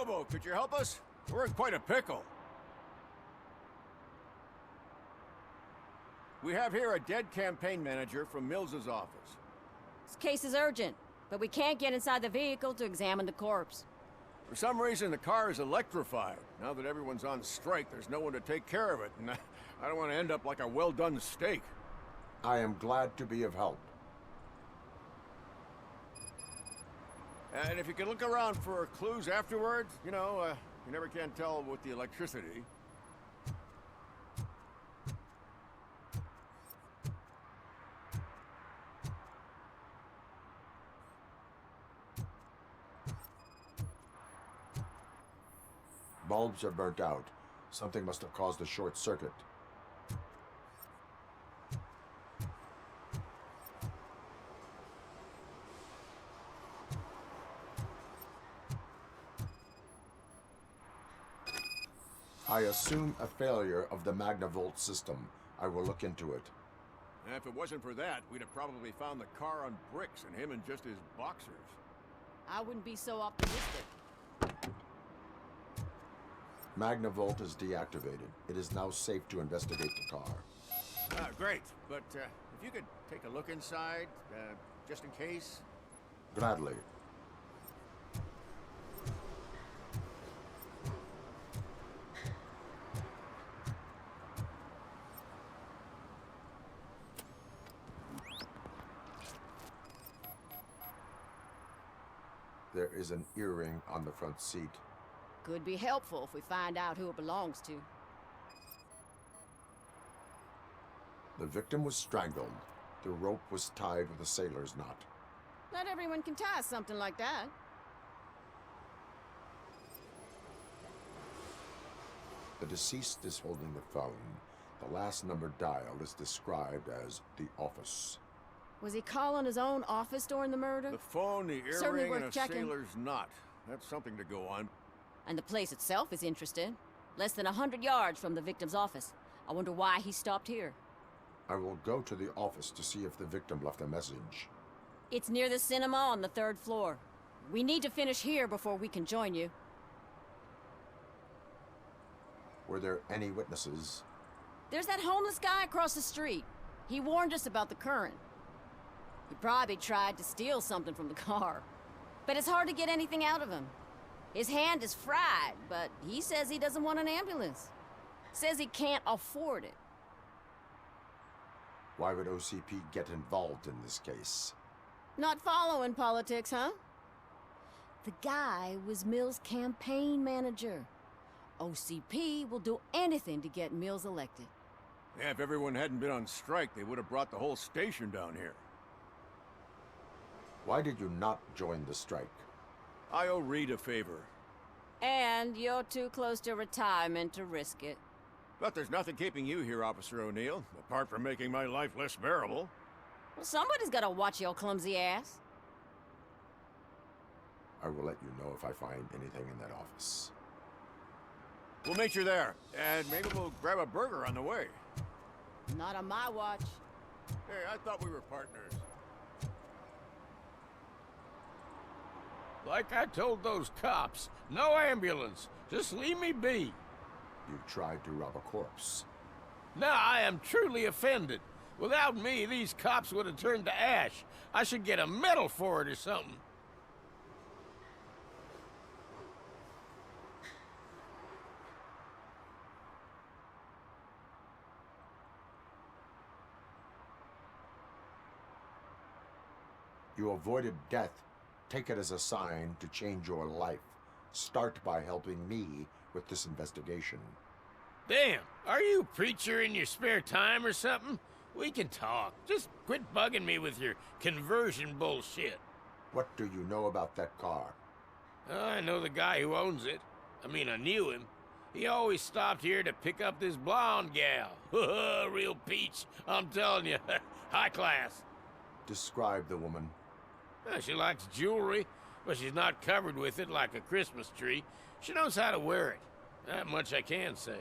Robo, could you help us? We're in quite a pickle. We have here a dead campaign manager from Mills's office. This case is urgent, but we can't get inside the vehicle to examine the corpse. For some reason, the car is electrified. Now that everyone's on strike, there's no one to take care of it, and I don't want to end up like a well-done steak. I am glad to be of help. And if you can look around for clues afterwards, you know, you never can tell with the electricity. Bulbs are burnt out. Something must have caused a short circuit. I assume a failure of the Magnavolt system. I will look into it. And if it wasn't for that, we'd have probably found the car on bricks and him in just his boxers. I wouldn't be so optimistic. Magnavolt is deactivated. It is now safe to investigate the car. Great. But if you could take a look inside, just in case. Gladly. There is an earring on the front seat. Could be helpful if we find out who it belongs to. The victim was strangled. The rope was tied with a sailor's knot. Not everyone can tie something like that. The deceased is holding the phone. The last number dialed is described as the office. Was he calling his own office during the murder? The phone, the Certainly earring, worth and a checking. sailor's knot. That's something to go on. And the place itself is interesting. Less than 100 yards from the victim's office. I wonder why he stopped here. I will go to the office to see if the victim left a message. It's near the cinema on the 3rd floor. We need to finish here before we can join you. Were there any witnesses? There's that homeless guy across the street. He warned us about the current. He probably tried to steal something from the car. But it's hard to get anything out of him. His hand is fried, but he says he doesn't want an ambulance. Says he can't afford it. Why would OCP get involved in this case? Not following politics, huh? The guy was Mills' campaign manager. OCP will do anything to get Mills elected. Yeah, if everyone hadn't been on strike, they would have brought the whole station down here. Why did you not join the strike? I owe Reed a favor. And you're too close to retirement to risk it. But there's nothing keeping you here, Officer O'Neill, apart from making my life less bearable. Well, somebody's gotta watch your clumsy ass. I will let you know if I find anything in that office. We'll meet you there, and maybe we'll grab a burger on the way. Not on my watch. Hey, I thought we were partners. Like I told those cops, no ambulance. Just leave me be. You tried to rob a corpse. Now I am truly offended. Without me, these cops would have turned to ash. I should get a medal for it or something. You avoided death. Take it as a sign to change your life. Start by helping me with this investigation. Damn, are you a preacher in your spare time or something? We can talk. Just quit bugging me with your conversion bullshit. What do you know about that car? I know the guy who owns it. I mean, I knew him. He always stopped here to pick up this blonde gal. Real peach, I'm telling you. High class. Describe the woman. Well, she likes jewelry, but she's not covered with it like a Christmas tree. She knows how to wear it. That much I can say.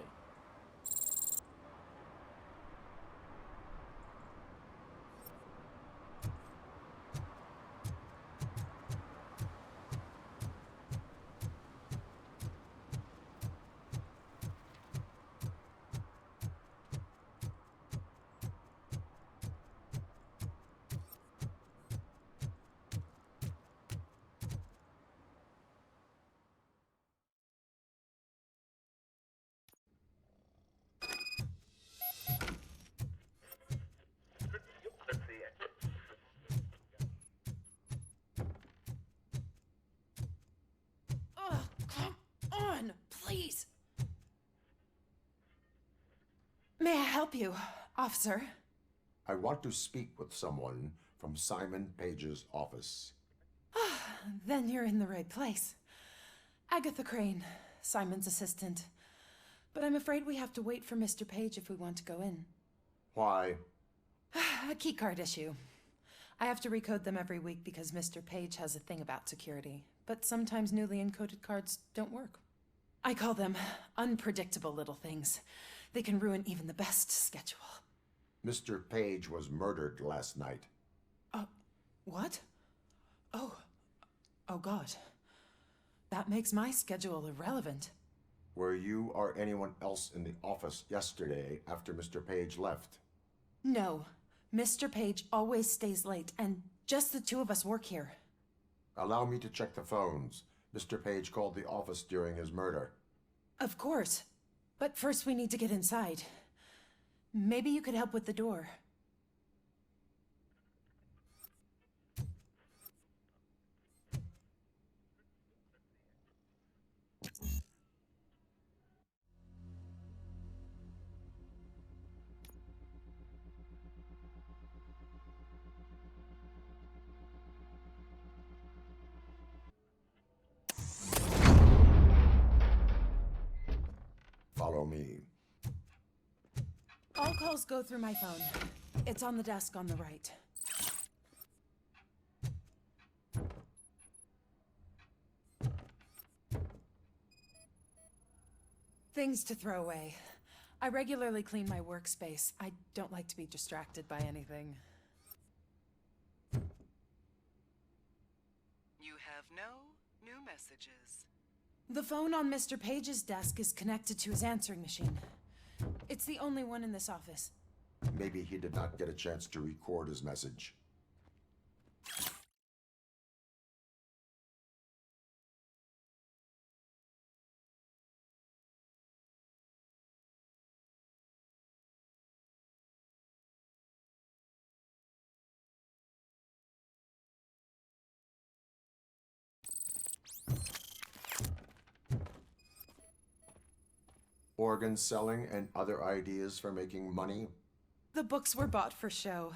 help you, officer? I want to speak with someone from Simon Page's office. Then you're in the right place. Agatha Crane, Simon's assistant. But I'm afraid we have to wait for Mr. Page if we want to go in. Why? A keycard issue. I have to recode them every week because Mr. Page has a thing about security. But sometimes newly encoded cards don't work. I call them unpredictable little things. They can ruin even the best schedule. Mr. Page was murdered last night. What? Oh God. That makes my schedule irrelevant. Were you or anyone else in the office yesterday after Mr. Page left? No. Mr. Page always stays late, and just the two of us work here. Allow me to check the phones. Mr. Page called the office during his murder. Of course. But first we need to get inside. Maybe you could help with the door. Follow me. All calls go through my phone. It's on the desk on the right. Things to throw away. I regularly clean my workspace. I don't like to be distracted by anything. You have no new messages. The phone on Mr. Page's desk is connected to his answering machine. It's the only one in this office. Maybe he did not get a chance to record his message. Organ selling and other ideas for making money? The books were bought for show.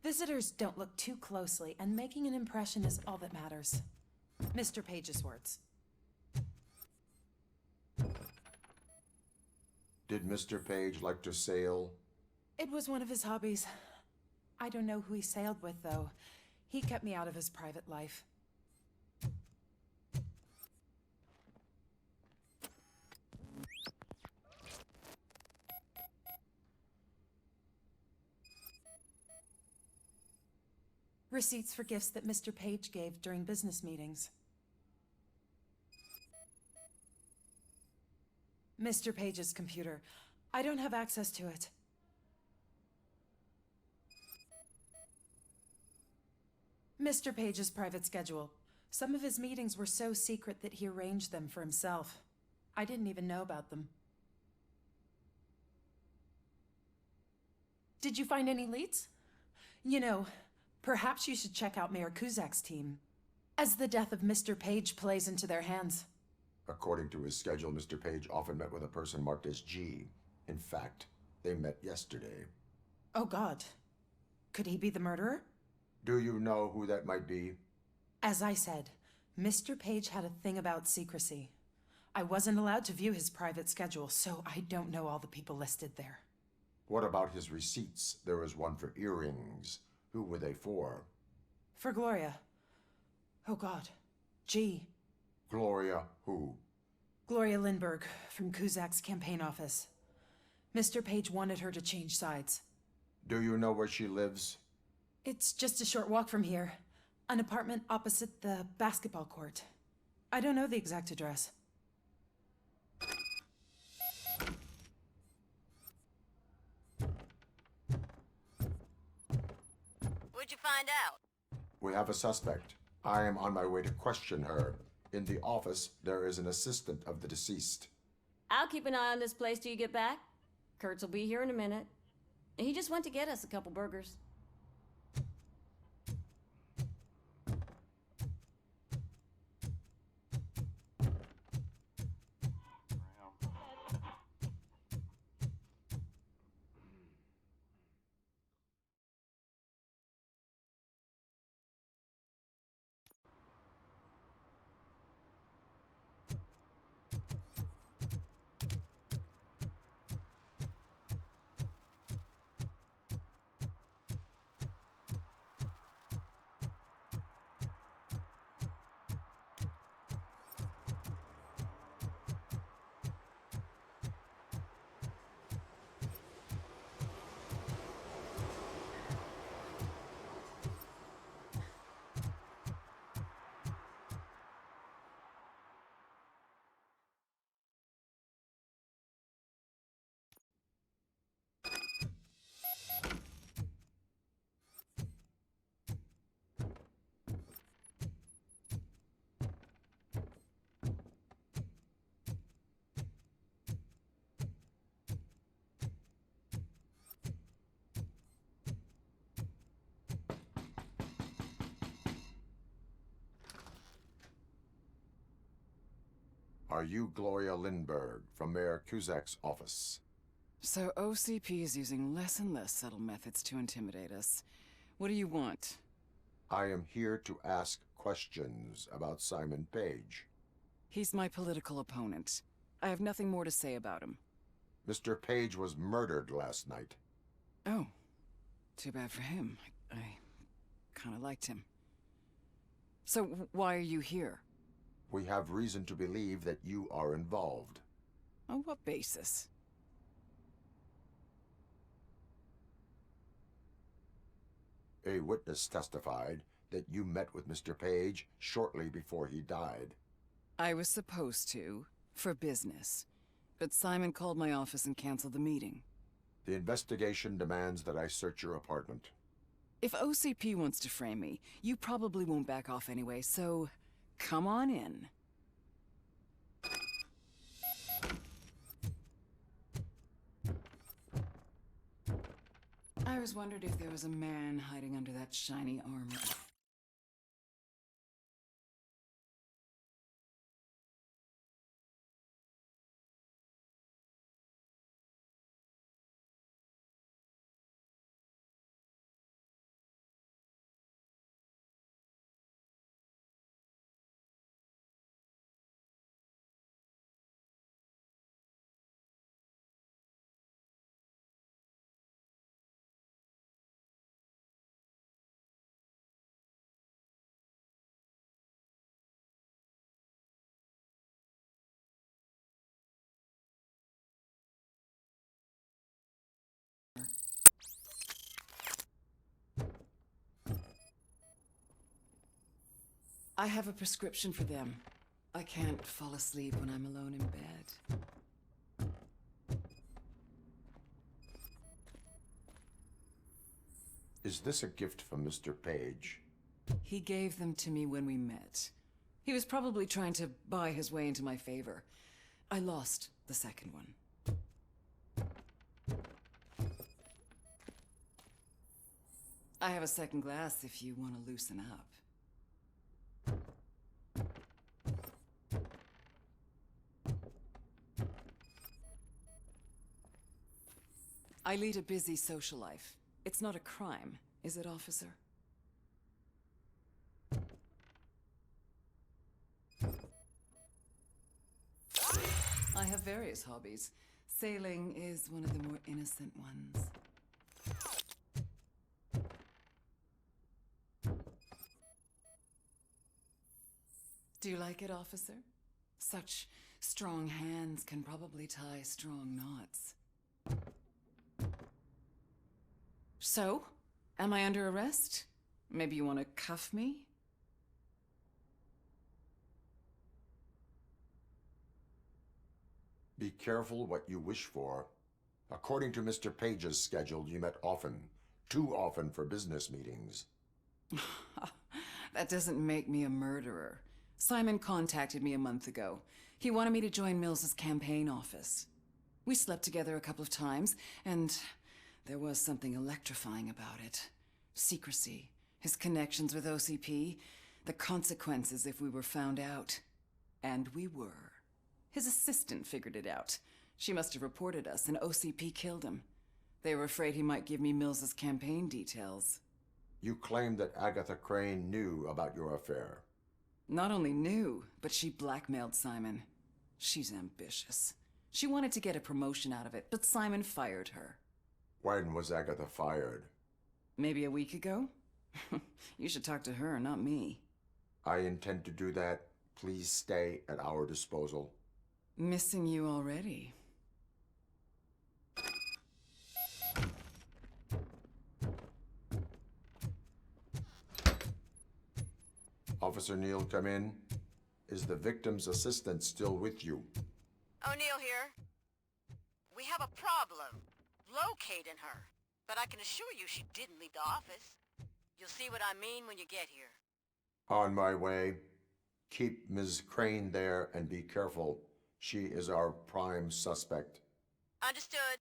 Visitors don't look too closely, and making an impression is all that matters. Mr. Page's words. Did Mr. Page like to sail? It was one of his hobbies. I don't know who he sailed with, though. He kept me out of his private life. Receipts for gifts that Mr. Page gave during business meetings. Mr. Page's computer. I don't have access to it. Mr. Page's private schedule. Some of his meetings were so secret that he arranged them for himself. I didn't even know about them. Did you find any leads? You know, perhaps you should check out Mayor Kuzak's team, as the death of Mr. Page plays into their hands. According to his schedule, Mr. Page often met with a person marked as G. In fact, they met yesterday. Oh God. Could he be the murderer? Do you know who that might be? As I said, Mr. Page had a thing about secrecy. I wasn't allowed to view his private schedule, so I don't know all the people listed there. What about his receipts? There was one for earrings. Who were they for? For Gloria. Oh God. G. Gloria who? Gloria Lindbergh, from Kuzak's campaign office. Mr. Page wanted her to change sides. Do you know where she lives? It's just a short walk from here. An apartment opposite the basketball court. I don't know the exact address. What'd you find out? We have a suspect. I am on my way to question her. In the office, there is an assistant of the deceased. I'll keep an eye on this place till you get back. Kurtz will be here in a minute. He just went to get us a couple burgers. Are you Gloria Lindbergh from Mayor Cusack's office? So OCP is using less and less subtle methods to intimidate us. What do you want? I am here to ask questions about Simon Page. He's my political opponent. I have nothing more to say about him. Mr. Page was murdered last night. Oh, too bad for him. I kind of liked him. So why are you here? We have reason to believe that you are involved. On what basis? A witness testified that you met with Mr. Page shortly before he died. I was supposed to, for business. But Simon called my office and canceled the meeting. The investigation demands that I search your apartment. If OCP wants to frame me, you probably won't back off anyway, so come on in. I always wondered if there was a man hiding under that shiny armor. I have a prescription for them. I can't fall asleep when I'm alone in bed. Is this a gift from Mr. Page? He gave them to me when we met. He was probably trying to buy his way into my favor. I lost the second one. I have a second glass if you want to loosen up. I lead a busy social life. It's not a crime, is it, officer? I have various hobbies. Sailing is one of the more innocent ones. Do you like it, officer? Such strong hands can probably tie strong knots. So, am I under arrest? Maybe you want to cuff me? Be careful what you wish for. According to Mr. Page's schedule, you met often. Too often for business meetings. That doesn't make me a murderer. Simon contacted me a month ago. He wanted me to join Mills's campaign office. We slept together a couple of times, and there was something electrifying about it. Secrecy, his connections with OCP, the consequences if we were found out. And we were. His assistant figured it out. She must have reported us, and OCP killed him. They were afraid he might give me Mills's campaign details. You claimed that Agatha Crane knew about your affair. Not only knew, but she blackmailed Simon. She's ambitious. She wanted to get a promotion out of it, but Simon fired her. When was Agatha fired? Maybe a week ago? You should talk to her, not me. I intend to do that. Please stay at our disposal. Missing you already. Officer Neal, come in. Is the victim's assistant still with you? O'Neill here. We have a problem locating her, but I can assure you she didn't leave the office. You'll see what I mean when you get here. On my way. Keep Ms. Crane there and be careful. She is our prime suspect. Understood.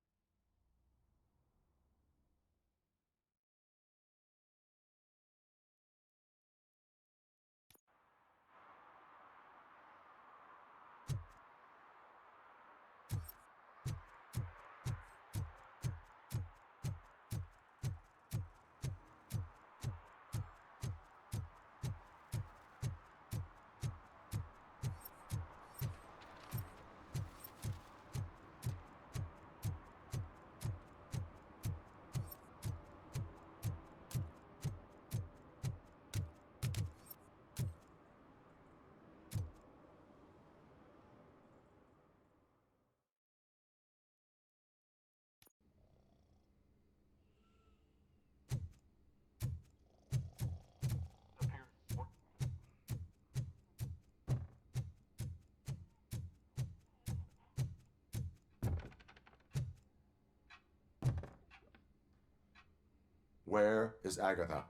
Where is Agatha?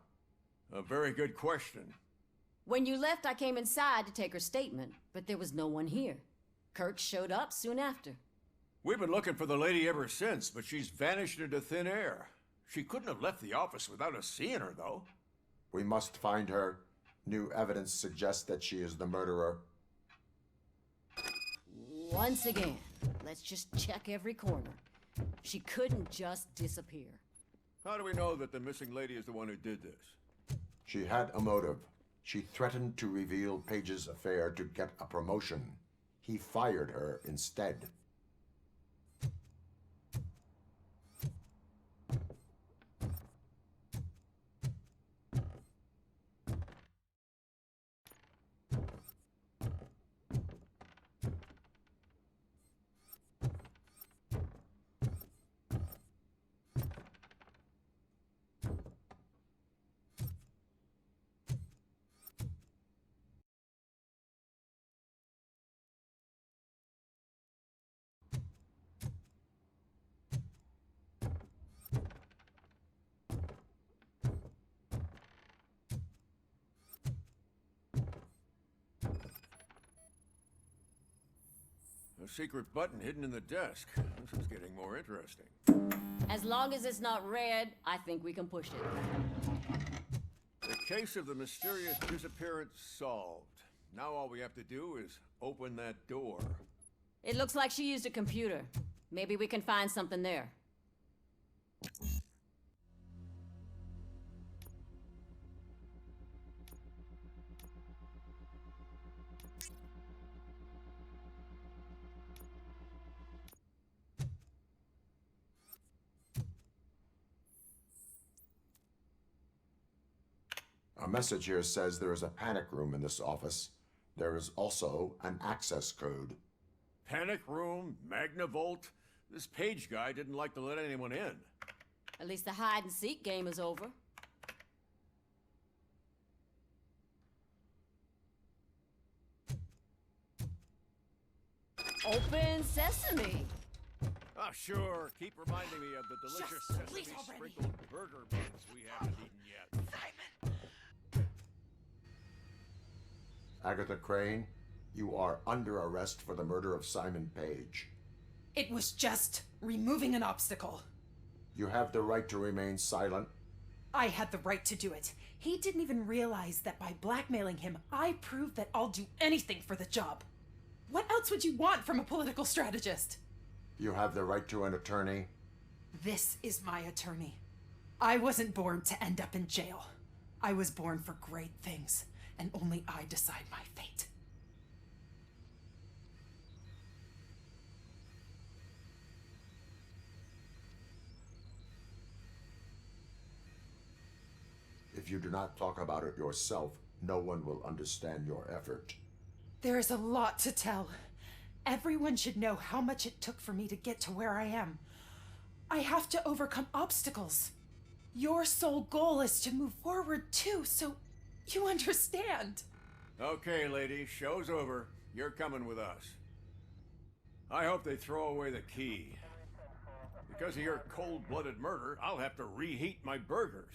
A very good question. When you left, I came inside to take her statement, but there was no one here. Kirk showed up soon after. We've been looking for the lady ever since, but she's vanished into thin air. She couldn't have left the office without us seeing her, though. We must find her. New evidence suggests that she is the murderer. Once again, let's just check every corner. She couldn't just disappear. How do we know that the missing lady is the one who did this? She had a motive. She threatened to reveal Page's affair to get a promotion. He fired her instead. A secret button hidden in the desk. This is getting more interesting. As long as it's not red, I think we can push it. The case of the mysterious disappearance solved. Now all we have to do is open that door. It looks like she used a computer. Maybe we can find something there. A message here says there is a panic room in this office. There is also an access code. Panic room, Magnavolt. This Page guy didn't like to let anyone in. At least the hide-and-seek game is over. Open sesame. Ah, sure. Keep reminding me of the delicious sesame-sprinkled burger buns we haven't eaten yet. Agatha Crane, you are under arrest for the murder of Simon Page. It was just removing an obstacle. You have the right to remain silent. I had the right to do it. He didn't even realize that by blackmailing him, I proved that I'll do anything for the job. What else would you want from a political strategist? You have the right to an attorney. This is my attorney. I wasn't born to end up in jail. I was born for great things, and only I decide my fate. If you do not talk about it yourself, no one will understand your effort. There is a lot to tell. Everyone should know how much it took for me to get to where I am. I have to overcome obstacles. Your sole goal is to move forward too, so you understand. Okay, lady, show's over. You're coming with us. I hope they throw away the key. Because of your cold-blooded murder, I'll have to reheat my burgers.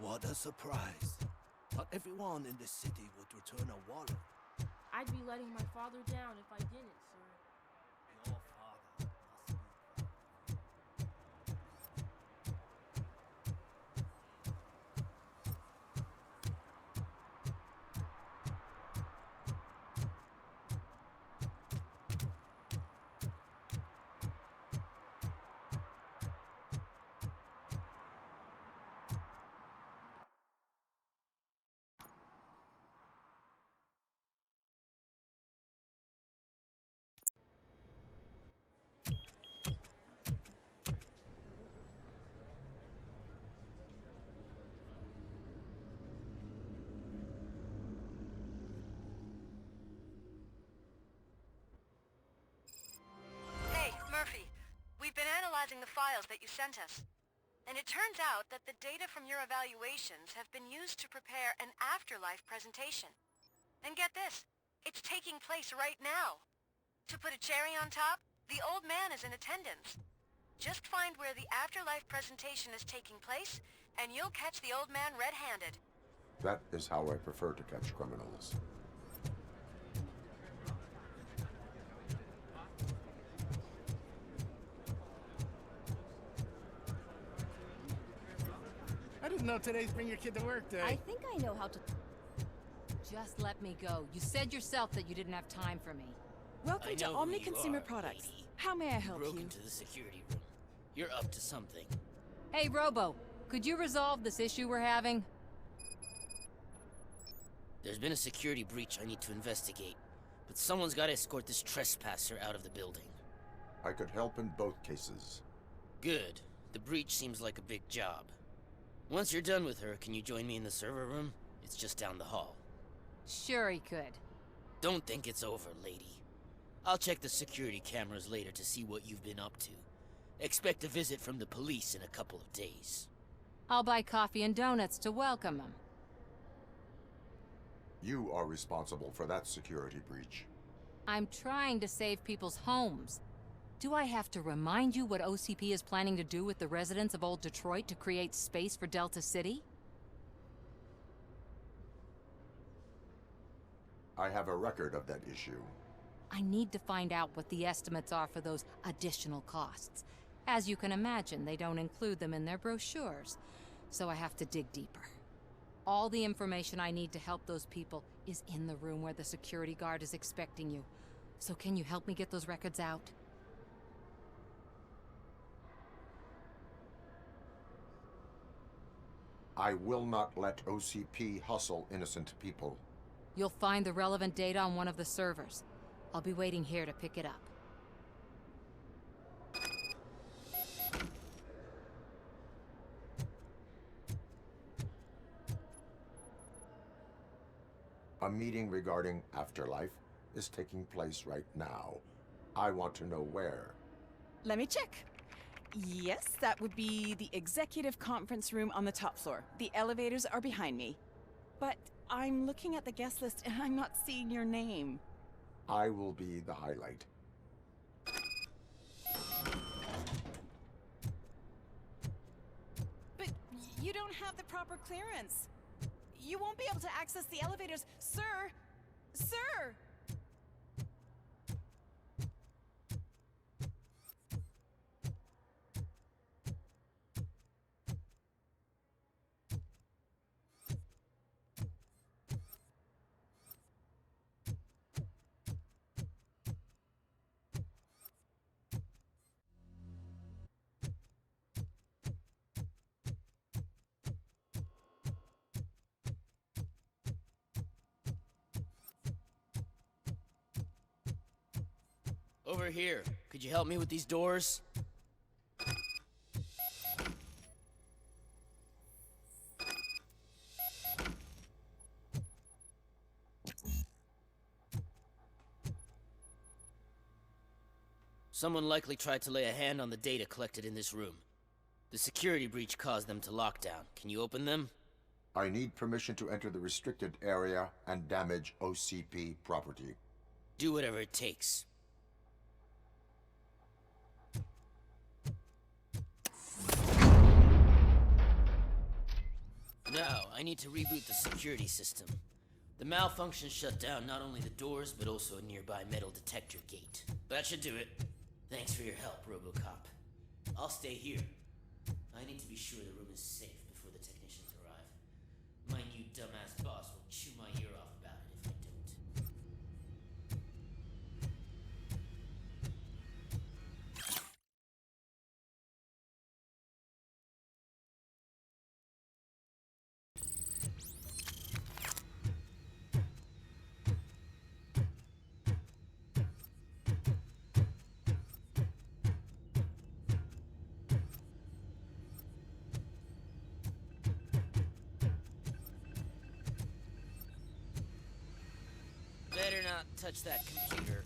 What a surprise. Not everyone in this city would return a wallet. I'd be letting my father down if I didn't, sir. Your father must be... Hey, Murphy. We've been analyzing the files that you sent us. And it turns out that the data from your evaluations have been used to prepare an afterlife presentation. And get this, it's taking place right now. To put a cherry on top, the old man is in attendance. Just find where the afterlife presentation is taking place, and you'll catch the old man red-handed. That is how I prefer to catch criminals. I didn't know today's Bring Your Kid to Work Day. I think I know how to... Just let me go. You said yourself that you didn't have time for me. Welcome to Omni Consumer Products. Lady. How may I help Broke you? into the security room. You're up to something. Hey, Robo, could you resolve this issue we're having? There's been a security breach I need to investigate, but someone's got to escort this trespasser out of the building. I could help in both cases. Good. The breach seems like a big job. Once you're done with her, can you join me in the server room? It's just down the hall. Sure he could. Don't think it's over, lady. I'll check the security cameras later to see what you've been up to. Expect a visit from the police in a couple of days. I'll buy coffee and donuts to welcome him. You are responsible for that security breach. I'm trying to save people's homes. Do I have to remind you what OCP is planning to do with the residents of Old Detroit to create space for Delta City? I have a record of that issue. I need to find out what the estimates are for those additional costs. As you can imagine, they don't include them in their brochures, so I have to dig deeper. All the information I need to help those people is in the room where the security guard is expecting you. So can you help me get those records out? I will not let OCP hustle innocent people. You'll find the relevant data on one of the servers. I'll be waiting here to pick it up. A meeting regarding Afterlife is taking place right now. I want to know where. Let me check. Yes, that would be the executive conference room on the top floor. The elevators are behind me. But I'm looking at the guest list and I'm not seeing your name. I will be the highlight. But you don't have the proper clearance. You won't be able to access the elevators. Sir! Sir! Over here. Could you help me with these doors? Someone likely tried to lay a hand on the data collected in this room. The security breach caused them to lock down. Can you open them? I need permission to enter the restricted area and damage OCP property. Do whatever it takes. Nah, I need to reboot the security system. The malfunction shut down not only the doors, but also a nearby metal detector gate. That should do it. Thanks for your help, RoboCop. I'll stay here. I need to be sure the room is safe before the technicians arrive. My new dumbass boss will chew my ear off about it if I don't. Better not touch that computer.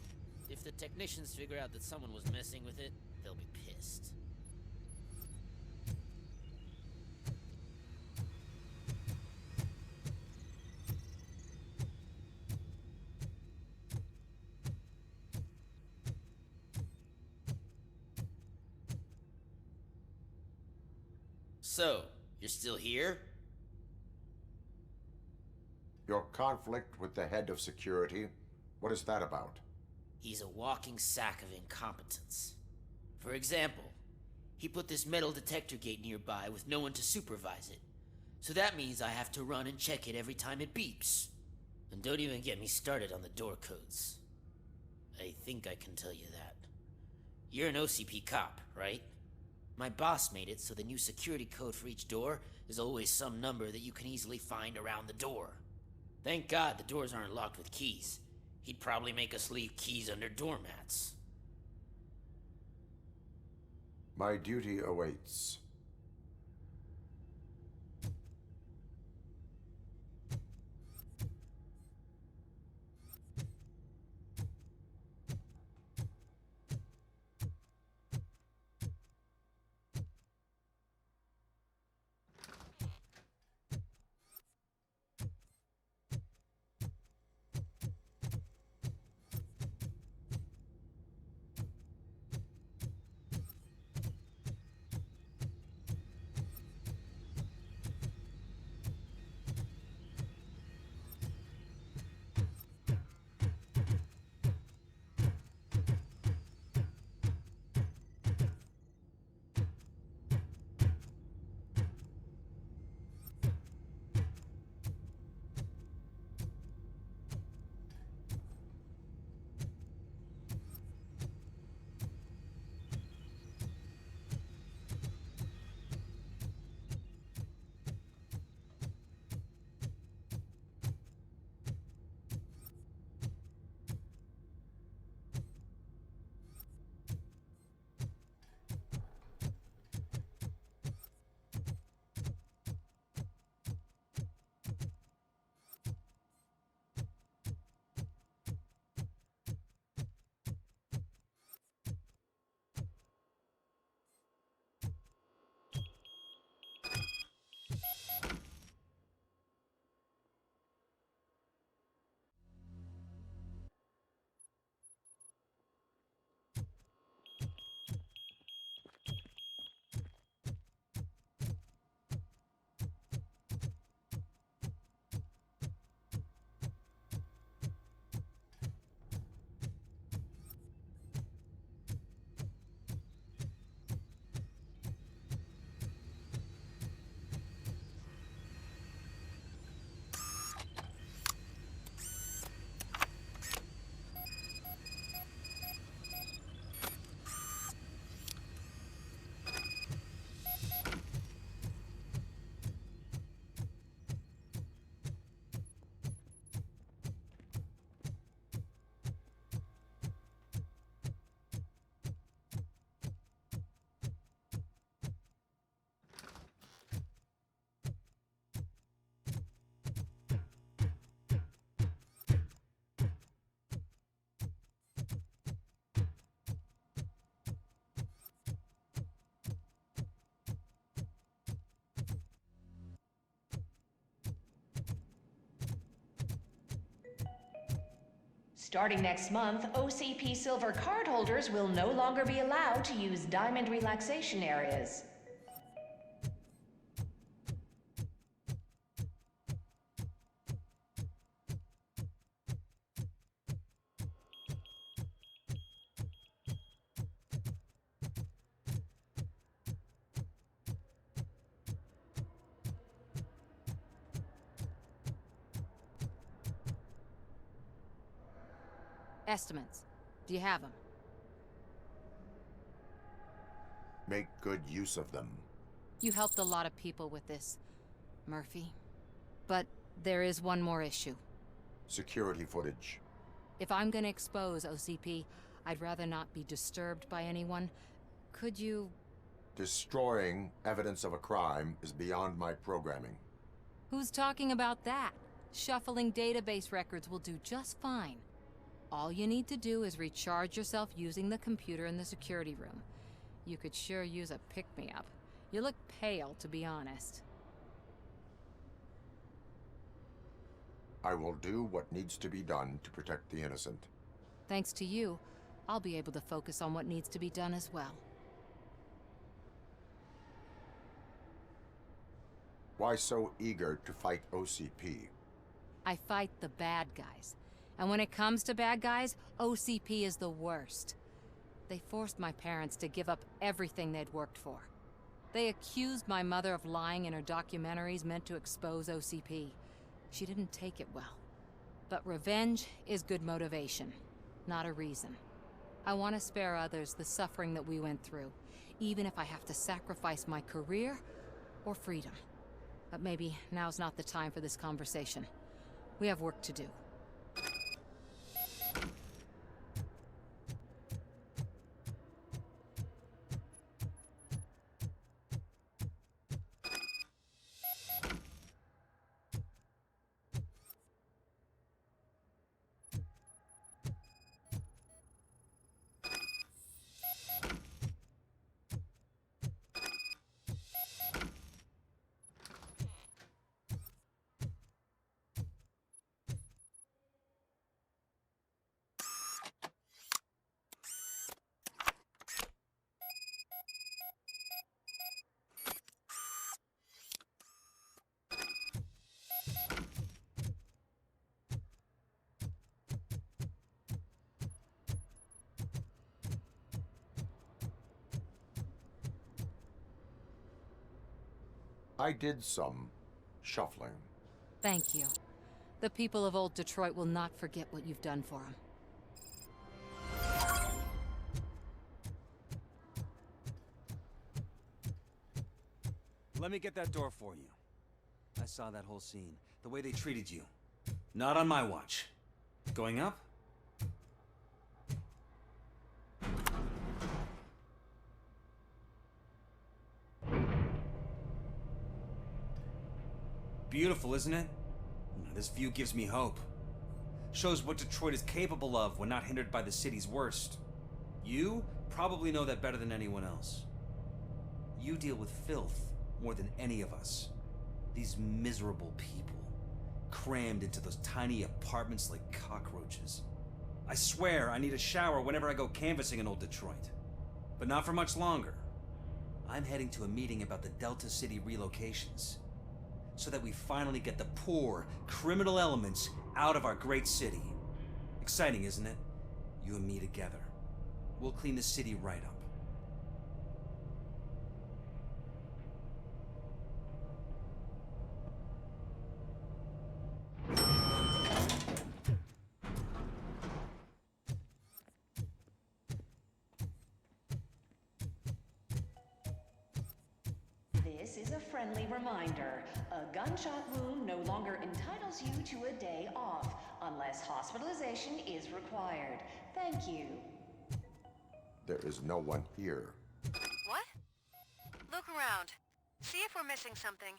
If the technicians figure out that someone was messing with it, they'll be pissed. So, you're still here? Your conflict with the head of security, what is that about? He's a walking sack of incompetence. For example, he put this metal detector gate nearby with no one to supervise it. So that means I have to run and check it every time it beeps. And don't even get me started on the door codes. I think I can tell you that. You're an OCP cop, right? My boss made it so the new security code for each door is always some number that you can easily find around the door. Thank God the doors aren't locked with keys. He'd probably make us leave keys under doormats. My duty awaits. Starting next month, OCP Silver cardholders will no longer be allowed to use diamond relaxation areas. Estimates. Do you have them? Make good use of them. You helped a lot of people with this, Murphy. But there is one more issue. Security footage. If I'm gonna expose OCP, I'd rather not be disturbed by anyone. Could you... Destroying evidence of a crime is beyond my programming. Who's talking about that? Shuffling database records will do just fine. All you need to do is recharge yourself using the computer in the security room. You could sure use a pick-me-up. You look pale, to be honest. I will do what needs to be done to protect the innocent. Thanks to you, I'll be able to focus on what needs to be done as well. Why so eager to fight OCP? I fight the bad guys. And when it comes to bad guys, OCP is the worst. They forced my parents to give up everything they'd worked for. They accused my mother of lying in her documentaries meant to expose OCP. She didn't take it well. But revenge is good motivation, not a reason. I want to spare others the suffering that we went through, even if I have to sacrifice my career or freedom. But maybe now's not the time for this conversation. We have work to do. I did some shuffling. Thank you. The people of old Detroit will not forget what you've done for them. Let me get that door for you. I saw that whole scene. The way they treated you. Not on my watch. Going up? Beautiful, isn't it? This view gives me hope. Shows what Detroit is capable of when not hindered by the city's worst. You probably know that better than anyone else. You deal with filth more than any of us. These miserable people, crammed into those tiny apartments like cockroaches. I swear I need a shower whenever I go canvassing in old Detroit. But not for much longer. I'm heading to a meeting about the Delta City relocations, so that we finally get the poor, criminal elements out of our great city. Exciting, isn't it? You and me together. We'll clean the city right up. This is a friendly reminder. A gunshot wound no longer entitles you to a day off, unless hospitalization is required. Thank you. There is no one here. What? Look around. See if we're missing something.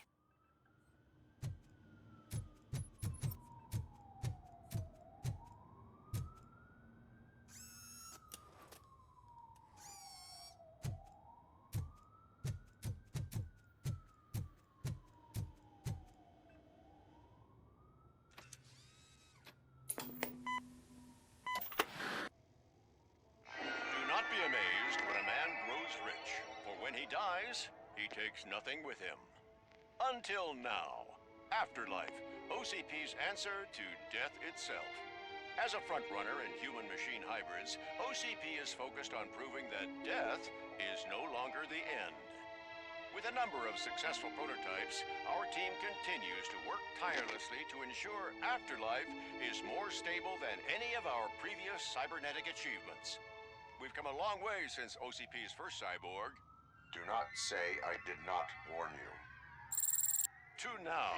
Do not be amazed when a man grows rich, for when he dies, he takes nothing with him. Until now. Afterlife, OCP's answer to death itself. As a frontrunner in human-machine hybrids, OCP is focused on proving that death is no longer the end. With a number of successful prototypes, our team continues to work tirelessly to ensure Afterlife is more stable than any of our previous cybernetic achievements. We've come a long way since OCP's first cyborg. Do not say I did not warn you. To now.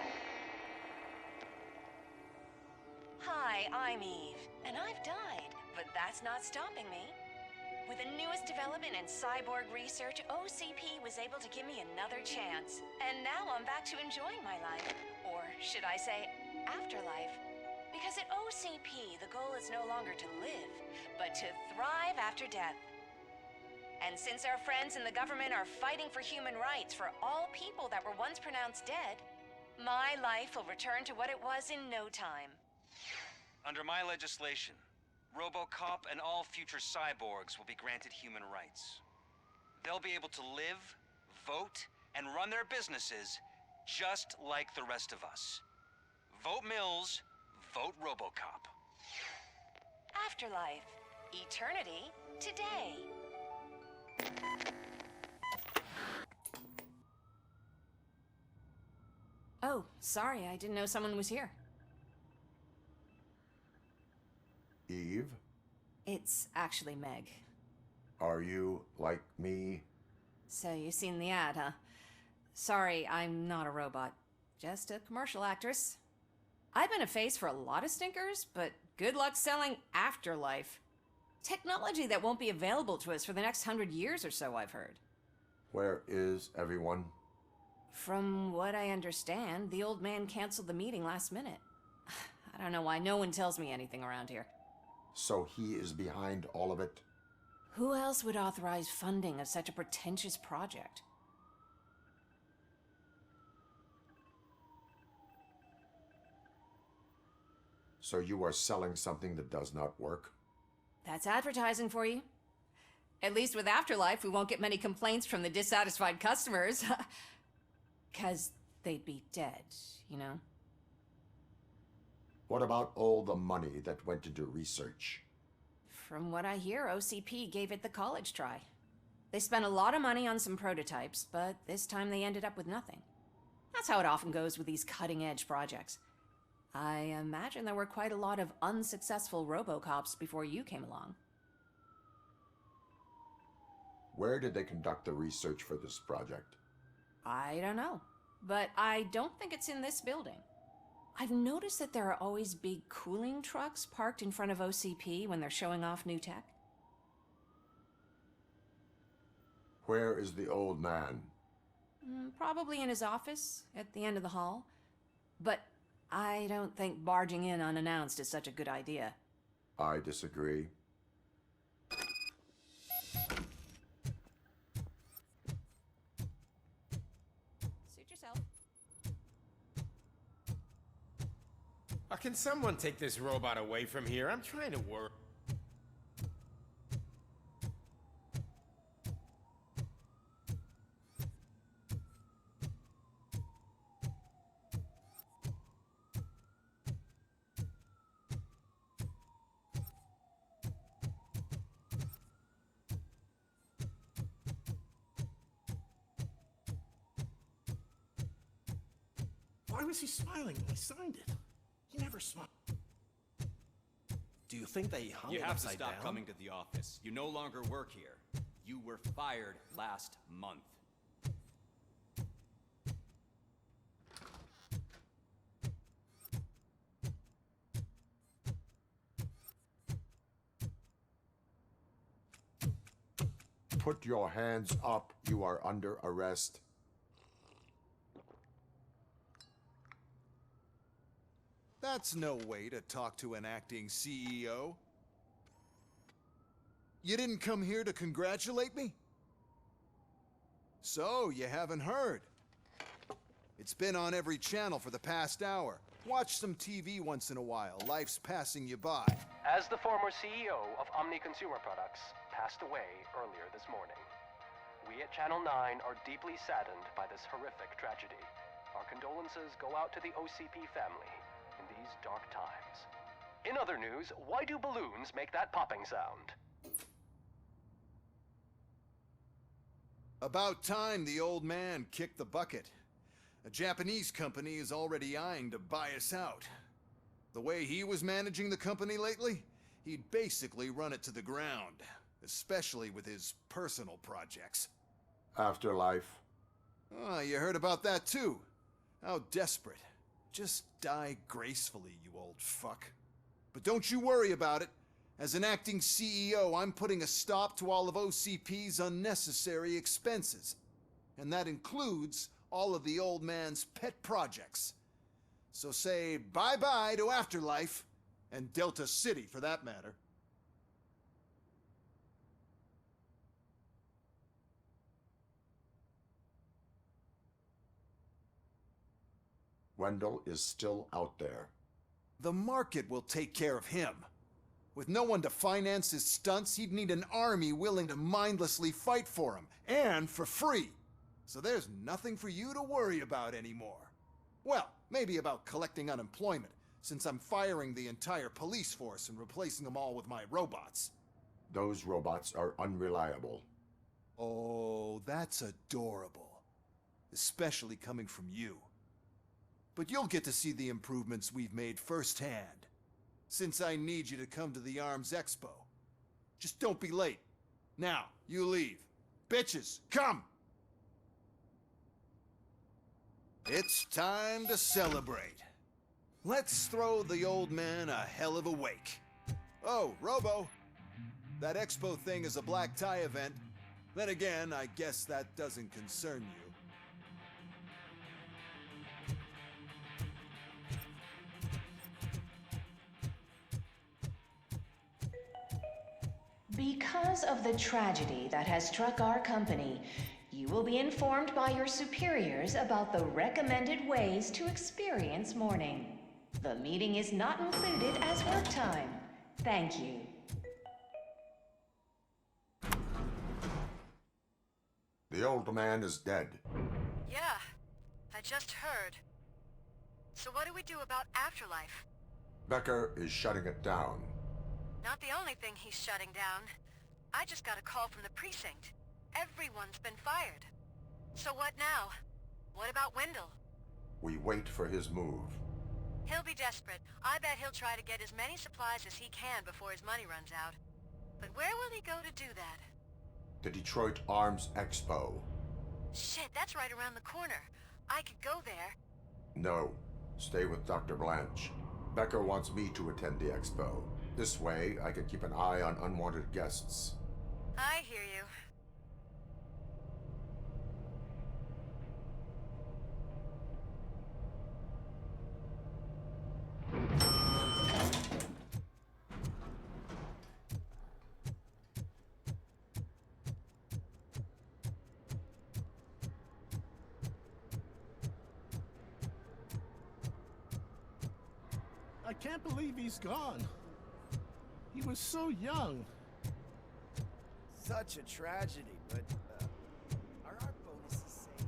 Hi, I'm Eve, and I've died, but that's not stopping me. With the newest development in cyborg research, OCP was able to give me another chance. And now I'm back to enjoying my life. Or should I say, afterlife. Because at OCP, the goal is no longer to live, but to thrive after death. And since our friends in the government are fighting for human rights for all people that were once pronounced dead, my life will return to what it was in no time. Under my legislation, RoboCop and all future cyborgs will be granted human rights. They'll be able to live, vote, and run their businesses just like the rest of us. Vote Mills, vote RoboCop. Afterlife. Eternity today. Oh, sorry, I didn't know someone was here. Eve, It's actually Meg. are you like me? So you've seen the ad, huh? Sorry, I'm not a robot. Just a commercial actress. I've been a face for a lot of stinkers, but good luck selling Afterlife. Technology that won't be available to us for the next 100 years or so, I've heard. Where is everyone? From what I understand, the old man canceled the meeting last minute. I don't know why no one tells me anything around here. So he is behind all of it? Who else would authorize funding of such a pretentious project? So you are selling something that does not work? That's advertising for you. At least with Afterlife, we won't get many complaints from the dissatisfied customers. 'Cause they'd be dead, you know? What about all the money that went into research? From what I hear, OCP gave it the college try. They spent a lot of money on some prototypes, but this time they ended up with nothing. That's how it often goes with these cutting-edge projects. I imagine there were quite a lot of unsuccessful RoboCops before you came along. Where did they conduct the research for this project? I don't know, but I don't think it's in this building. I've noticed that there are always big cooling trucks parked in front of OCP when they're showing off new tech. Where is the old man? Probably in his office, at the end of the hall. But I don't think barging in unannounced is such a good idea. I disagree. Suit yourself. Can someone take this robot away from here? I'm trying to work. Why was he smiling when he signed it? He never smiled. Do you think they hung You it have to upside stop down? coming to the office. You no longer work here. You were fired last month. Put your hands up. You are under arrest. That's no way to talk to an acting CEO. You didn't come here to congratulate me? So, you haven't heard. It's been on every channel for the past hour. Watch some TV once in a while. Life's passing you by. As the former CEO of Omni Consumer Products passed away earlier this morning, we at Channel 9 are deeply saddened by this horrific tragedy. Our condolences go out to the OCP family in these dark times. In other news, why do balloons make that popping sound? About time the old man kicked the bucket. A Japanese company is already eyeing to buy us out. The way he was managing the company lately, he'd basically run it to the ground, especially with his personal projects. Afterlife. Oh, you heard about that too. How desperate. Just die gracefully, you old fuck. But don't you worry about it. As an acting CEO, I'm putting a stop to all of OCP's unnecessary expenses. And that includes all of the old man's pet projects. So say bye-bye to Afterlife, and Delta City for that matter. Wendell is still out there. The market will take care of him. With no one to finance his stunts, he'd need an army willing to mindlessly fight for him, and for free. So there's nothing for you to worry about anymore. Well, maybe about collecting unemployment, since I'm firing the entire police force and replacing them all with my robots. Those robots are unreliable. Oh, that's adorable. Especially coming from you. But you'll get to see the improvements we've made firsthand, since I need you to come to the Arms Expo. Just don't be late. Now, you leave. Bitches, come! It's time to celebrate. Let's throw the old man a hell of a wake. Oh, Robo. That expo thing is a black tie event. Then again, I guess that doesn't concern you. Because of the tragedy that has struck our company, you will be informed by your superiors about the recommended ways to experience mourning. The meeting is not included as work time. Thank you. The old man is dead. Yeah, I just heard. So what do we do about Afterlife? Becker is shutting it down. Not the only thing he's shutting down. I just got a call from the precinct. Everyone's been fired. So what now? What about Wendell? We wait for his move. He'll be desperate. I bet he'll try to get as many supplies as he can before his money runs out. But where will he go to do that? The Detroit Arms Expo. Shit, that's right around the corner. I could go there. No, stay with Dr. Blanche. Becker wants me to attend the expo. This way, I can keep an eye on unwanted guests. I hear you. I can't believe he's gone. He was so young. Such a tragedy, but are our bonuses safe?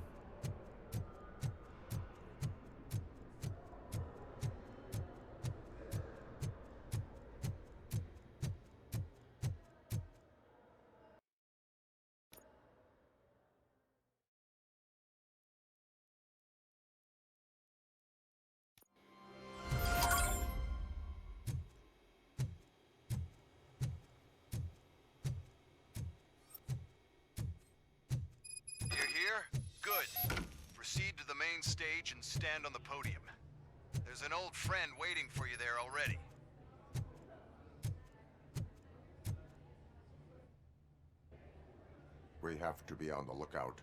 Good. Proceed to the main stage and stand on the podium. There's an old friend waiting for you there already. We have to be on the lookout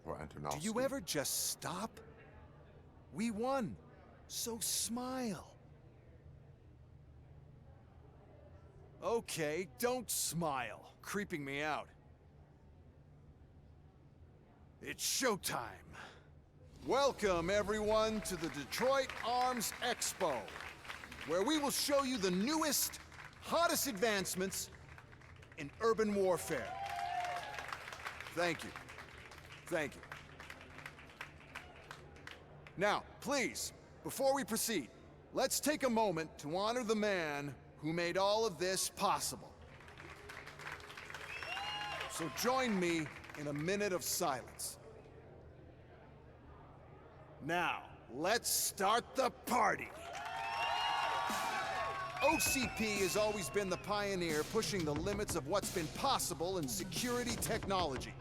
for Antonovsky. Do you ever just stop? We won, so smile. Okay, don't smile. Creeping me out. It's showtime. Welcome, everyone, to the Detroit Arms Expo, where we will show you the newest, hottest advancements in urban warfare. Thank you. Thank you. Now, please, before we proceed, let's take a moment to honor the man who made all of this possible. So join me in a minute of silence. Now, let's start the party! OCP has always been the pioneer pushing the limits of what's been possible in security technology.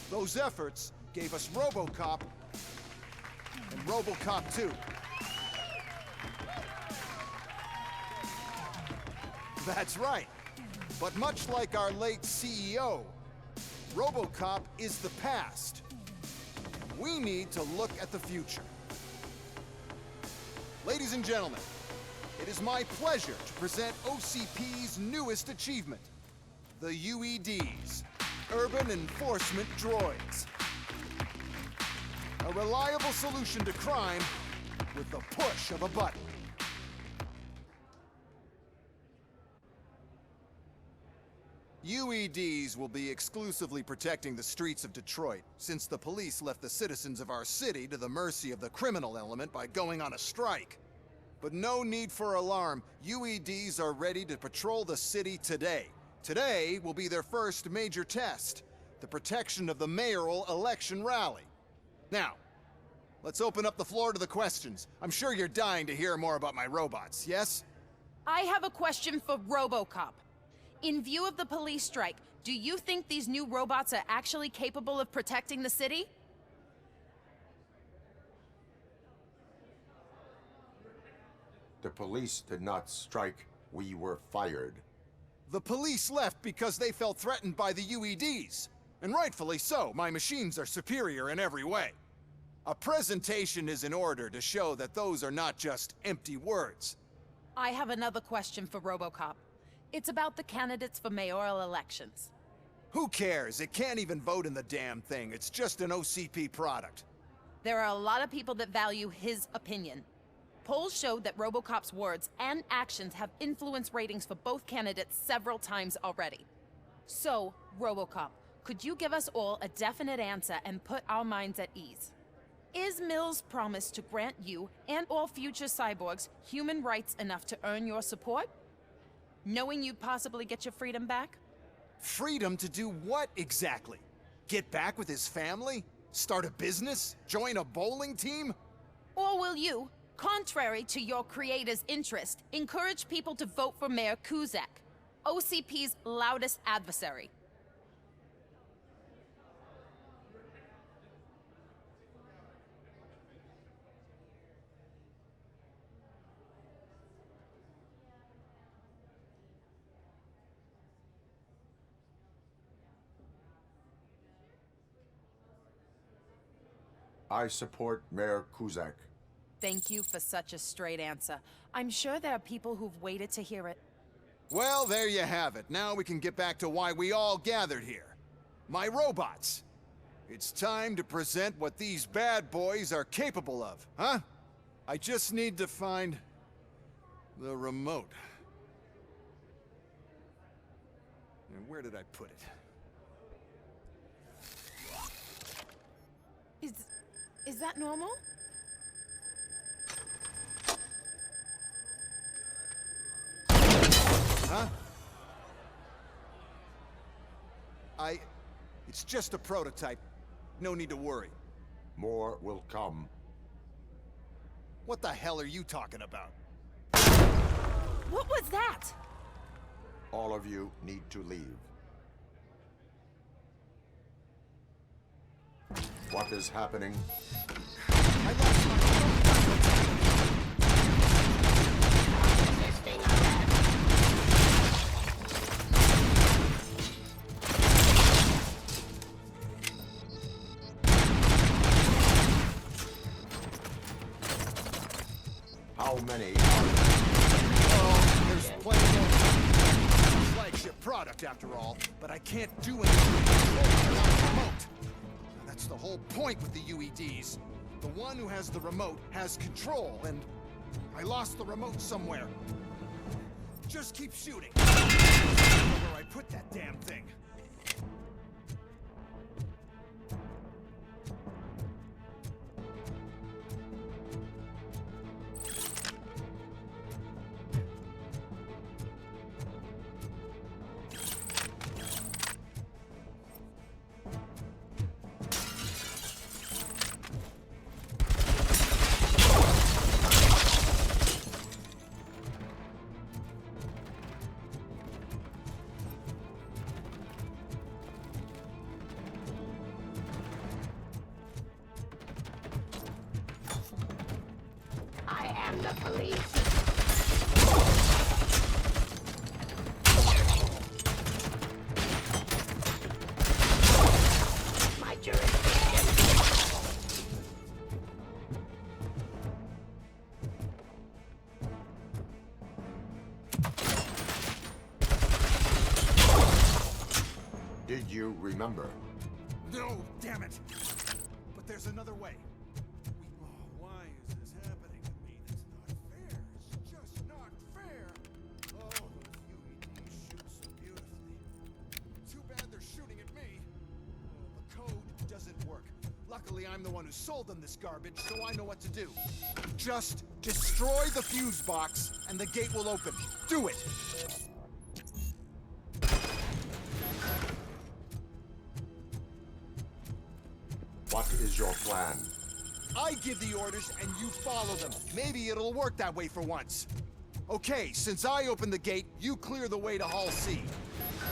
Those efforts gave us RoboCop and RoboCop 2. That's right. But much like our late CEO, RoboCop is the past. We need to look at the future. Ladies and gentlemen, it is my pleasure to present OCP's newest achievement, the UEDs, Urban Enforcement Droids. A reliable solution to crime with the push of a button. UEDs will be exclusively protecting the streets of Detroit, since the police left the citizens of our city to the mercy of the criminal element by going on a strike. But no need for alarm. UEDs are ready to patrol the city today. Today will be their first major test, the protection of the mayoral election rally. Now, let's open up the floor to the questions. I'm sure you're dying to hear more about my robots, yes? I have a question for RoboCop. In view of the police strike, do you think these new robots are actually capable of protecting the city? The police did not strike. We were fired. The police left because they felt threatened by the UEDs. And rightfully so. My machines are superior in every way. A presentation is in order to show that those are not just empty words. I have another question for RoboCop. It's about the candidates for mayoral elections. Who cares? It can't even vote in the damn thing. It's just an OCP product. There are a lot of people that value his opinion. Polls showed that RoboCop's words and actions have influenced ratings for both candidates several times already. So, RoboCop, could you give us all a definite answer and put our minds at ease? Is Mills' promise to grant you and all future cyborgs human rights enough to earn your support? Knowing you'd possibly get your freedom back? Freedom to do what exactly? Get back with his family? Start a business? Join a bowling team? Or will you, contrary to your creator's interest, encourage people to vote for Mayor Kuzak, OCP's loudest adversary? I support Mayor Kuzak. Thank you for such a straight answer. I'm sure there are people who've waited to hear it. Well, there you have it. Now we can get back to why we all gathered here. My robots. It's time to present what these bad boys are capable of, huh? I just need to find the remote. And where did I put it? Is that normal? Huh? It's just a prototype. No need to worry. More will come. What the hell are you talking about? What was that? All of you need to leave. What is happening? I lost my How many are Oh, there's plenty more. It's a flagship product after all, but I can't do anything without the remote. That's the whole point with the UEDs. The one who has the remote has control, and I lost the remote somewhere. Just keep shooting. I don't know where I put that damn thing. am the police. My jurisdiction. Did you remember? No, damn it! But there's another way. Why is this happening to me? That's not fair. It's just not fair. Oh, those UEDs shoot so beautifully. Too bad they're shooting at me. The code doesn't work. Luckily, I'm the one who sold them this garbage, so I know what to do. Just destroy the fuse box, and the gate will open. Do it! What is your plan? I give the orders and you follow them. Maybe it'll work that way for once. Okay, since I opened the gate, you clear the way to Hall C.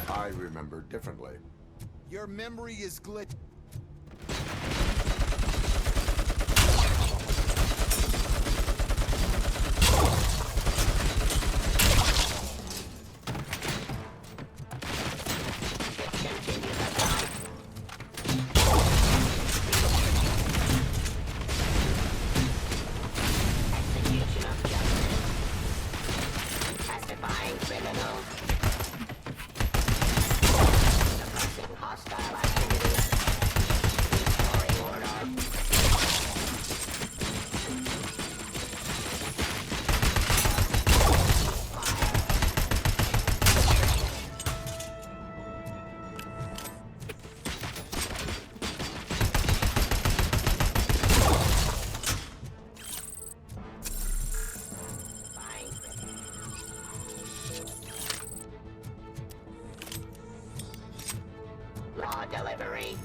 I remember differently. Your memory is glitch. Law delivery.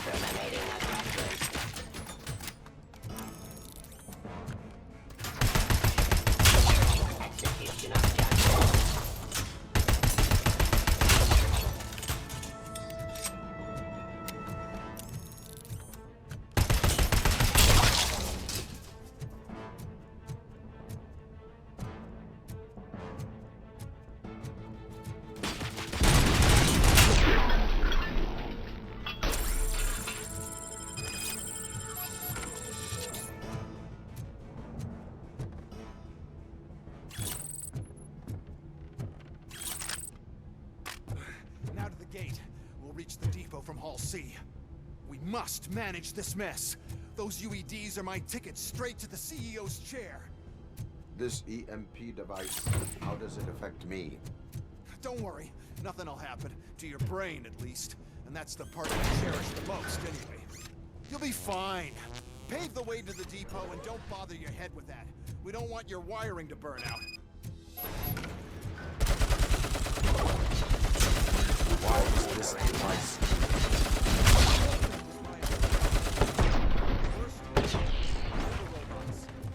Terminating aggressors. Execution of justice. Now to the gate. We'll reach the depot from Hall C. We must manage this mess. Those UEDs are my ticket straight to the CEO's chair. This EMP device, how does it affect me? Don't worry, nothing will happen. To your brain, at least. And that's the part I cherish the most, anyway. You'll be fine. Pave the way to the depot and don't bother your head with that. We don't want your wiring to burn out. Why is this device?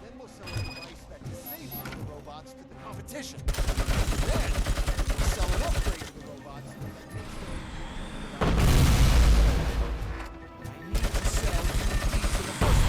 Then we'll sell a device that disables the robots to the competition. Then, we'll sell an upgrade to the robots. I need to sell these to the first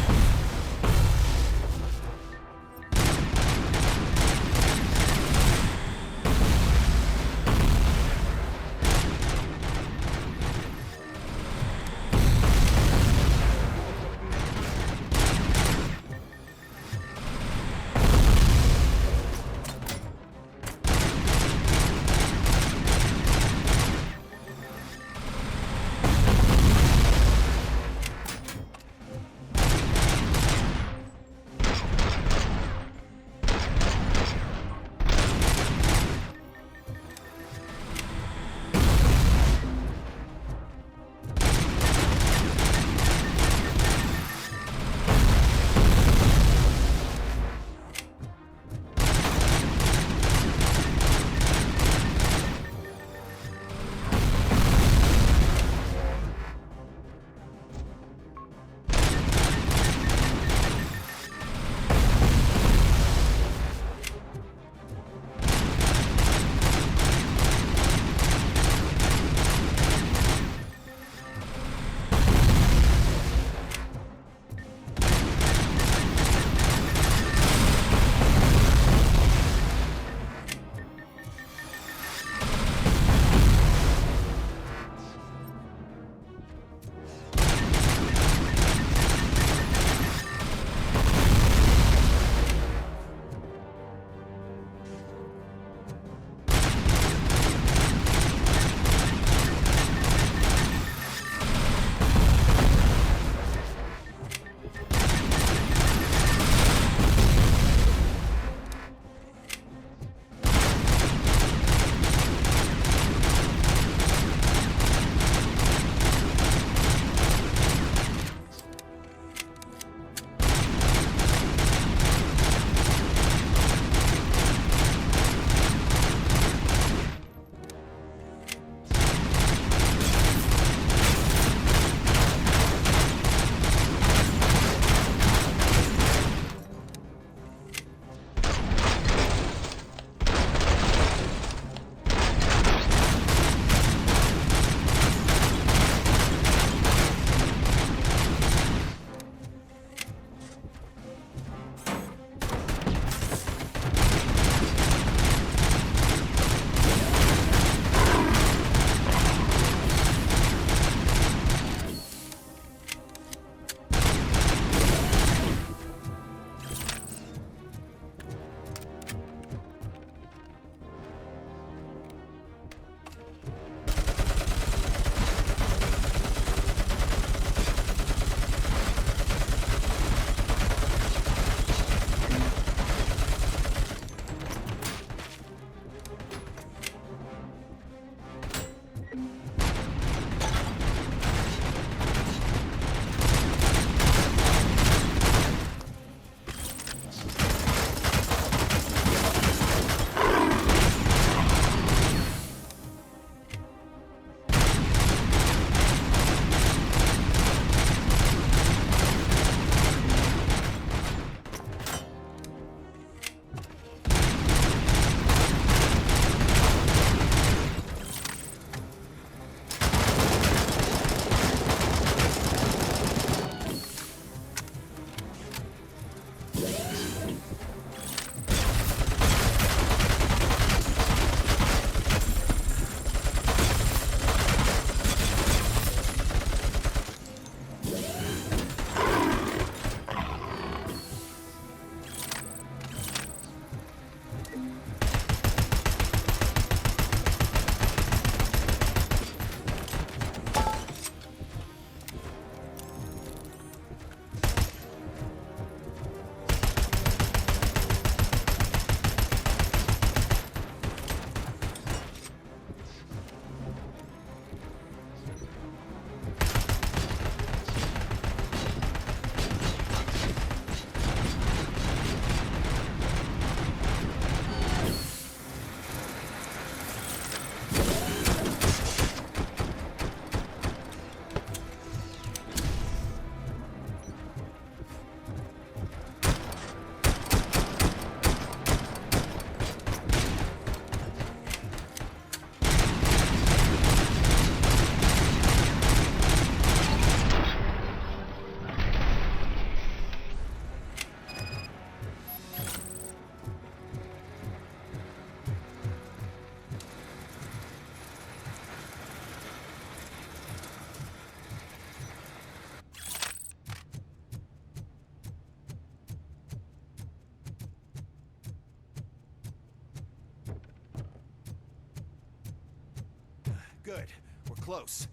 Good. We're close.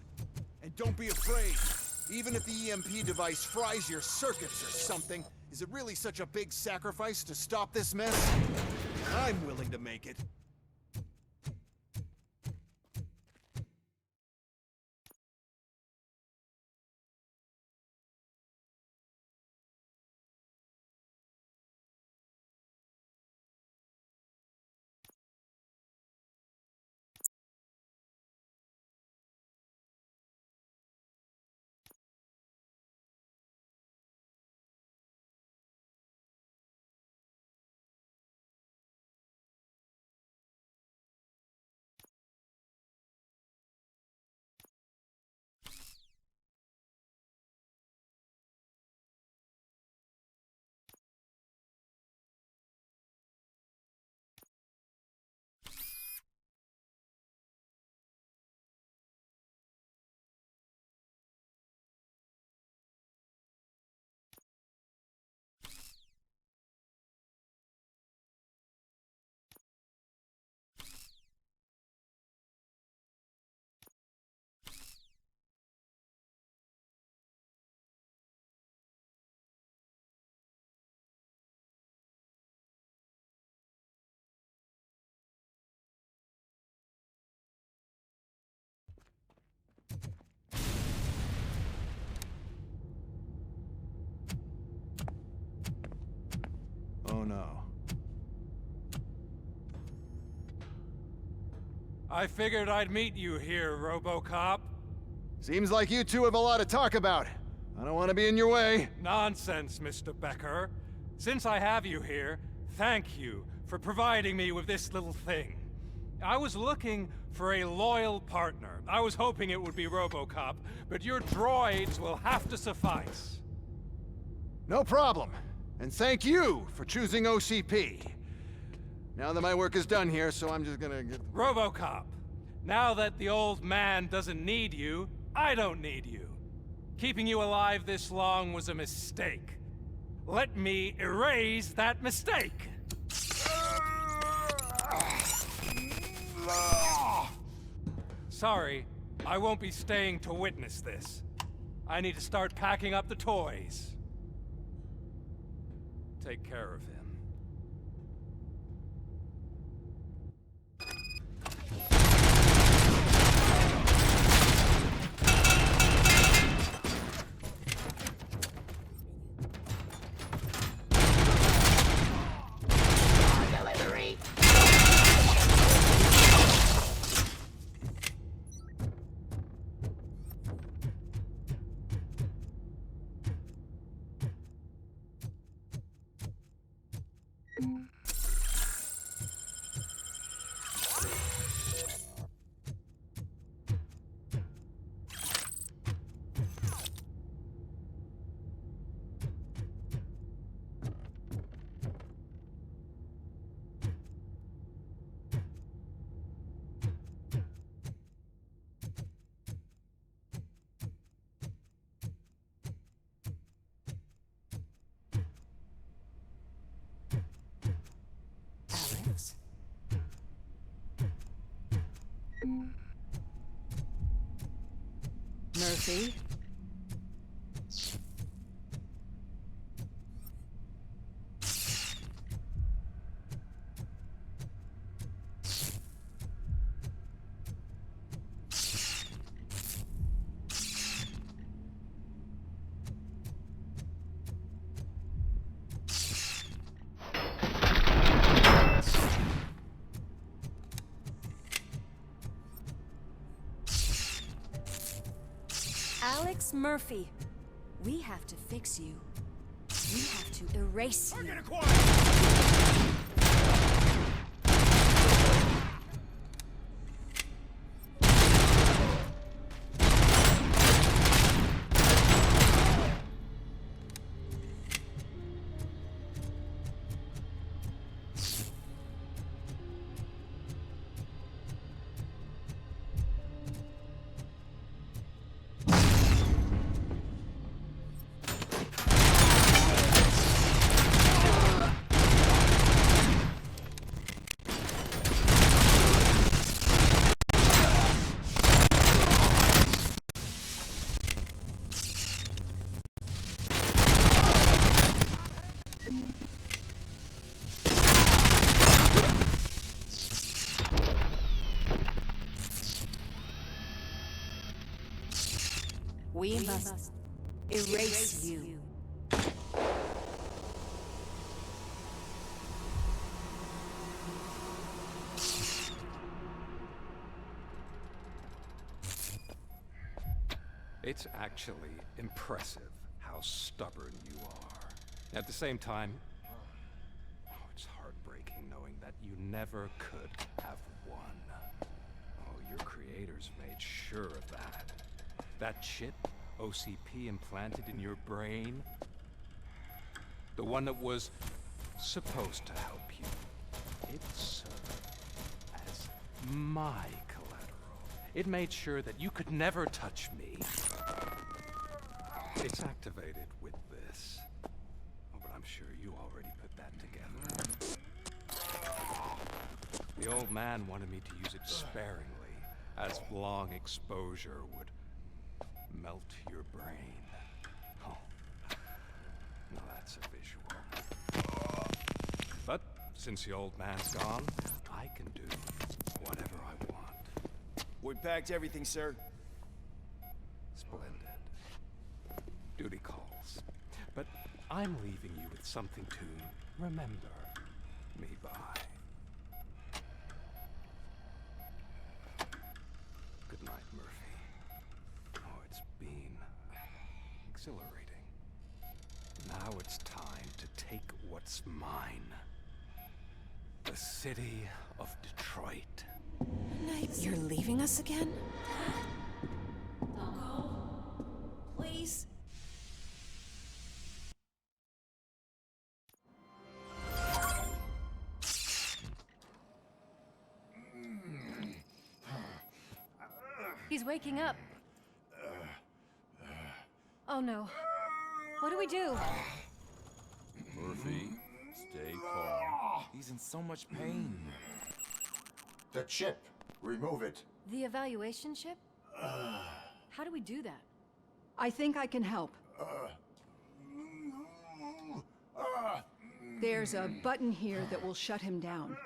And don't be afraid. Even if the EMP device fries your circuits or something, is it really such a big sacrifice to stop this mess? I'm willing to make it. Oh no. I figured I'd meet you here, RoboCop. Seems like you two have a lot to talk about. I don't want to be in your way. Nonsense, Mr. Becker. Since I have you here, thank you for providing me with this little thing. I was looking for a loyal partner. I was hoping it would be RoboCop, but your droids will have to suffice. No problem. And thank you for choosing OCP. Now that my work is done here, so I'm just gonna get... RoboCop, now that the old man doesn't need you, I don't need you. Keeping you alive this long was a mistake. Let me erase that mistake! Sorry, I won't be staying to witness this. I need to start packing up the toys. Take care of him. Delivery. Murphy? Alex Murphy, we have to fix you. We have to erase you. We must erase you. It's actually impressive how stubborn you are. At the same time, it's heartbreaking knowing that you never could have won. Oh, your creators made sure of that. That chip OCP implanted in your brain, the one that was supposed to help you, it served as my collateral. It made sure that you could never touch me. It's activated with this. Oh, but I'm sure you already put that together. The old man wanted me to use it sparingly, as long exposure would melt your brain. Oh, now that's a visual. But since the old man's gone, I can do whatever I want. We packed everything, sir. Splendid. Duty calls. But I'm leaving you with something to remember me by. Good night, Murphy. Oh, it's been exhilarating. Now it's time to take what's mine. The city of Detroit. You're leaving us again? Don't go. Please. He's waking up. Oh no. What do we do? Murphy, stay calm. He's in so much pain. The chip. Remove it. The evaluation chip? How do we do that? I think I can help. There's a button here that will shut him down.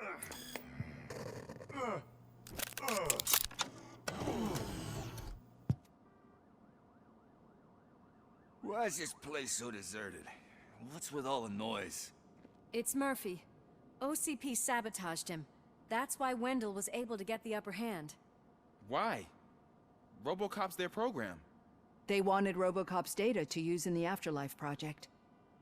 Why is this place so deserted? What's with all the noise? It's Murphy. OCP sabotaged him. That's why Wendell was able to get the upper hand. Why? RoboCop's their program. They wanted RoboCop's data to use in the Afterlife project.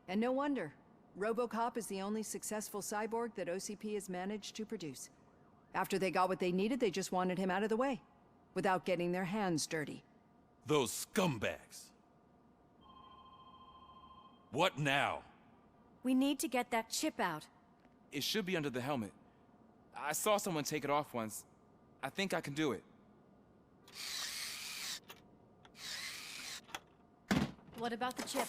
And no wonder. RoboCop is the only successful cyborg that OCP has managed to produce. After they got what they needed, they just wanted him out of the way, without getting their hands dirty. Those scumbags. What now? We need to get that chip out. It should be under the helmet. I saw someone take it off once. I think I can do it. What about the chip?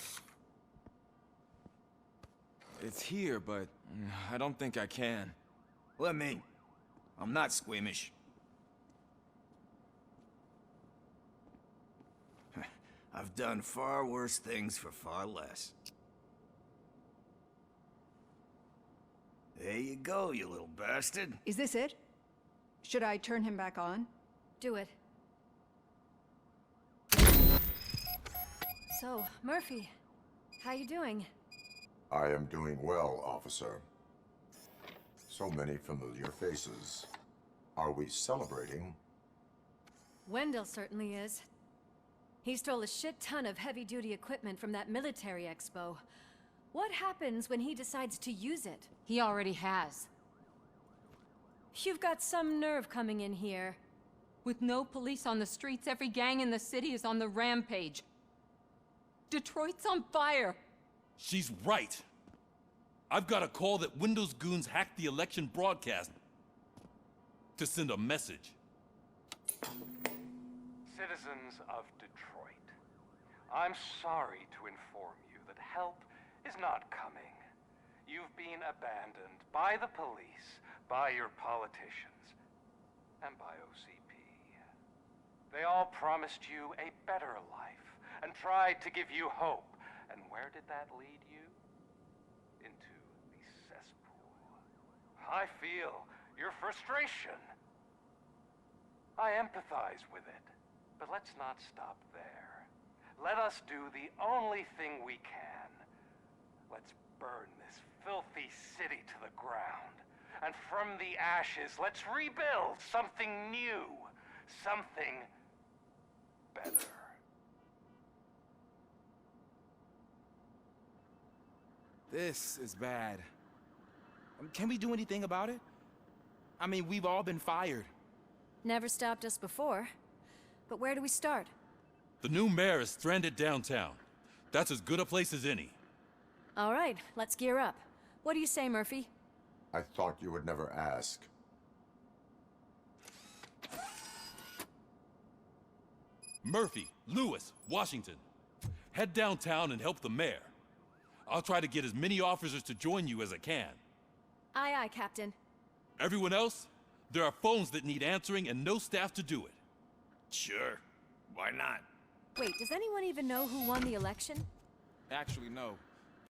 It's here, but I don't think I can. Let me. I'm not squeamish. I've done far worse things for far less. There you go, you little bastard. Is this it? Should I turn him back on? Do it. So, Murphy, how you doing? I am doing well, officer. So many familiar faces. Are we celebrating? Wendell certainly is. He stole a shit ton of heavy-duty equipment from that military expo. What happens when he decides to use it? He already has. You've got some nerve coming in here. With no police on the streets, every gang in the city is on the rampage. Detroit's on fire. She's right. I've got a call that Windows goons hacked the election broadcast to send a message. Citizens of Detroit, I'm sorry to inform you that help is not coming. You've been abandoned by the police, by your politicians, and by OCP. They all promised you a better life and tried to give you hope. And where did that lead you? Into the cesspool. I feel your frustration. I empathize with it, but let's not stop there. let us do the only thing we can. Let's burn this filthy city to the ground. And from the ashes, let's rebuild something new. Something better. This is bad. Can we do anything about it? I mean, we've all been fired. Never stopped us before. But where do we start? The new mayor is stranded downtown. That's as good a place as any. All right, let's gear up. What do you say, Murphy? I thought you would never ask. Murphy, Lewis, Washington. Head downtown and help the mayor. I'll try to get as many officers to join you as I can. Aye, aye, Captain. Everyone else? There are phones that need answering and no staff to do it. Sure. Why not? Wait, does anyone even know who won the election? Actually, no.